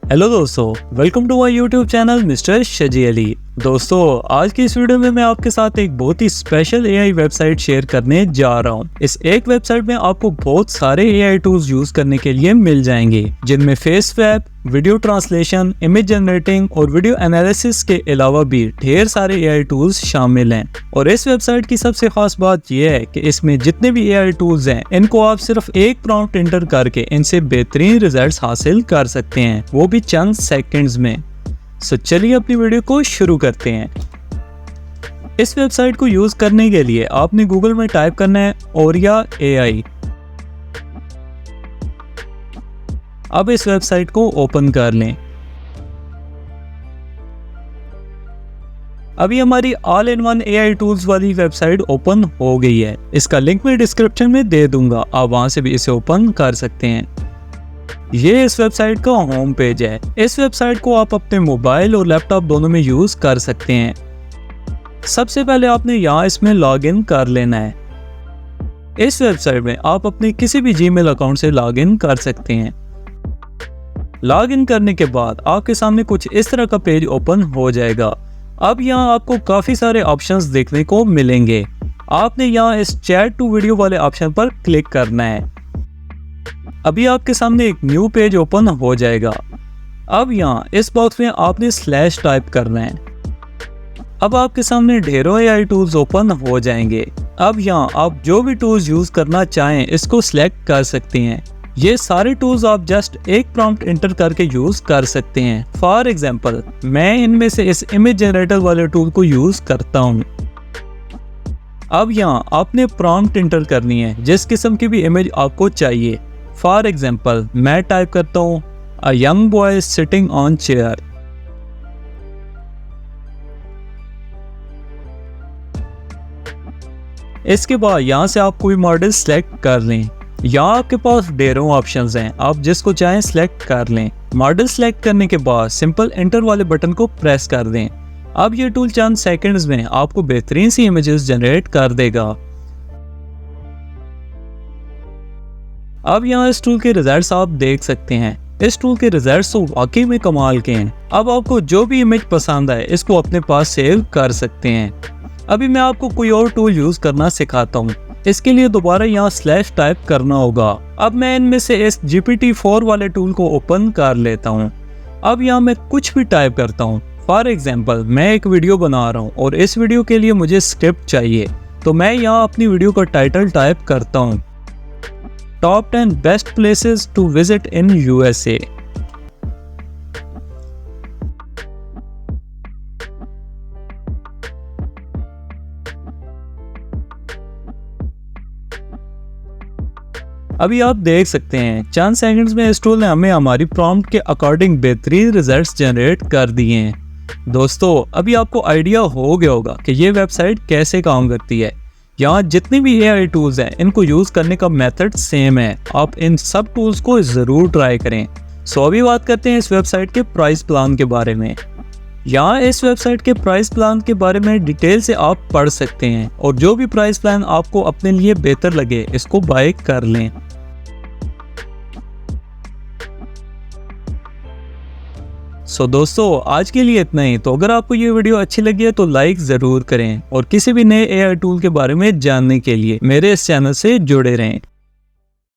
Hello दोस्तों, welcome to my YouTube channel mister Shaji Ali. दोस्तों, आज की इस वीडियो में मैं आपके साथ एक बहुत ही स्पेशल एआई वेबसाइट शेयर करने जा रहा हूं। इस एक वेबसाइट में आपको बहुत सारे एआई टूल्स यूज करने के लिए मिल जाएंगे, जिनमें face swap, video translation, image generating और वीडियो एनालिसिस के अलावा भी ढेर सारे एआई टूल्स शामिल हैं। और इस वेबसाइट की सबसे खास बात यह है कि इसमें जितने भी एआई टूल्स हैं, इनको आप सिर्फ एक प्रॉम्प्ट इंटर करके इनसे बेहतरीन रिजल्ट्स हासिल कर सकते हैं, वो भी चंद सेकंड्स में। सो चलिए अपनी वीडियो को शुरू करते हैं। इस वेबसाइट को यूज करने के लिए आपने गूगल में टाइप करना है ओरिया एआई। अब इस वेबसाइट को ओपन कर लें। अभी हमारी all in one AI tools वाली वेबसाइट ओपन हो गई है। इसका लिंक मैं डिस्क्रिप्शन में दे दूंगा, आप वहां से भी इसे ओपन कर सकते हैं। ये इस वेबसाइट का होम पेज है। इस वेबसाइट को आप अपने मोबाइल और लैपटॉप दोनों में यूज कर सकते हैं। सबसे पहले आपने यहाँ इसमें लॉगिन कर लेना है। इस वेबसाइट में आप अपने किसी भी जीमेल अकाउंट से लॉगिन कर सकते हैं। लॉगिन करने के बाद आपके सामने कुछ इस तरह का पेज ओपन हो जाएगा। अब यहाँ आपको काफी सारे ऑप्शंस देखने को मिलेंगे। आपने यहाँ इस चैट टू वीडियो वाले ऑप्शन पर क्लिक करना है। अभी आपके सामने एक न्यू पेज ओपन हो जाएगा। अब यहाँ इस बॉक्स में आपने स्लैश टाइप करना है। अब आपके सामने ढेरों एआई टूल्स ओपन हो जाएंगे। अब यहाँ आप जो भी टूल्स यूज करना चाहें इसको सिलेक्ट कर सकते हैं। ये सारे टूल्स आप जस्ट एक प्रॉम्प्ट इंटर करके यूज कर सकते हैं। फॉर एग्जाम्पल, मैं इनमें से इस इमेज जनरेटर वाले टूल को यूज करता हूँ। अब यहाँ आपने प्रॉम्प्ट इंटर करनी है जिस किस्म की भी इमेज आपको चाहिए। फॉर एग्जाम्पल, मैं टाइप करता हूँ a young boy sitting on chair. इसके बाद यहाँ से आप कोई मॉडल सिलेक्ट कर लें। यहाँ आपके पास ढेरों ऑप्शंस हैं, आप जिसको चाहें सिलेक्ट कर लें। मॉडल सिलेक्ट करने के बाद सिंपल एंटर वाले बटन को प्रेस कर दें। अब ये टूल चंद सेकंड्स में आपको बेहतरीन सी इमेजेस जनरेट कर देगा। अब यहाँ इस टूल के रिजल्ट्स आप देख सकते हैं। इस टूल के रिजल्ट्स तो वाकई में कमाल के हैं। अब आपको जो भी इमेज पसंद आए इसको अपने पास सेव कर सकते हैं। अभी मैं आपको कोई और टूल यूज करना सिखाता हूँ। इसके लिए दोबारा यहाँ स्लैश टाइप करना होगा। अब मैं इनमें से इस GPT-4 वाले टूल को ओपन कर लेता हूँ। अब यहाँ मैं कुछ भी टाइप करता हूँ। फॉर एग्जाम्पल, मैं एक वीडियो बना रहा हूँ और इस वीडियो के लिए मुझे स्क्रिप्ट चाहिए, तो मैं यहाँ अपनी वीडियो का टाइटल टाइप करता हूँ, top 10 best places to visit in USA। अभी आप देख सकते हैं चंद सेकंड्स में इस टूल ने हमें हमारी प्रॉम्प्ट के अकॉर्डिंग बेहतरीन रिजल्ट्स जनरेट कर दिए हैं। दोस्तों, अभी आपको आइडिया हो गया होगा कि ये वेबसाइट कैसे काम करती है। यहाँ जितने भी एआई टूल्स हैं इनको यूज करने का मेथड सेम है। आप इन सब टूल्स को जरूर ट्राई करें। सो अभी बात करते हैं इस वेबसाइट के प्राइस प्लान के बारे में। यहाँ इस वेबसाइट के प्राइस प्लान के बारे में डिटेल से आप पढ़ सकते हैं और जो भी प्राइस प्लान आपको अपने लिए बेहतर लगे इसको बाय कर लें। सो दोस्तों, आज के लिए इतना ही। तो अगर आपको ये वीडियो अच्छी लगी है तो लाइक जरूर करें और किसी भी नए एआई टूल के बारे में जानने के लिए मेरे इस चैनल से जुड़े रहें।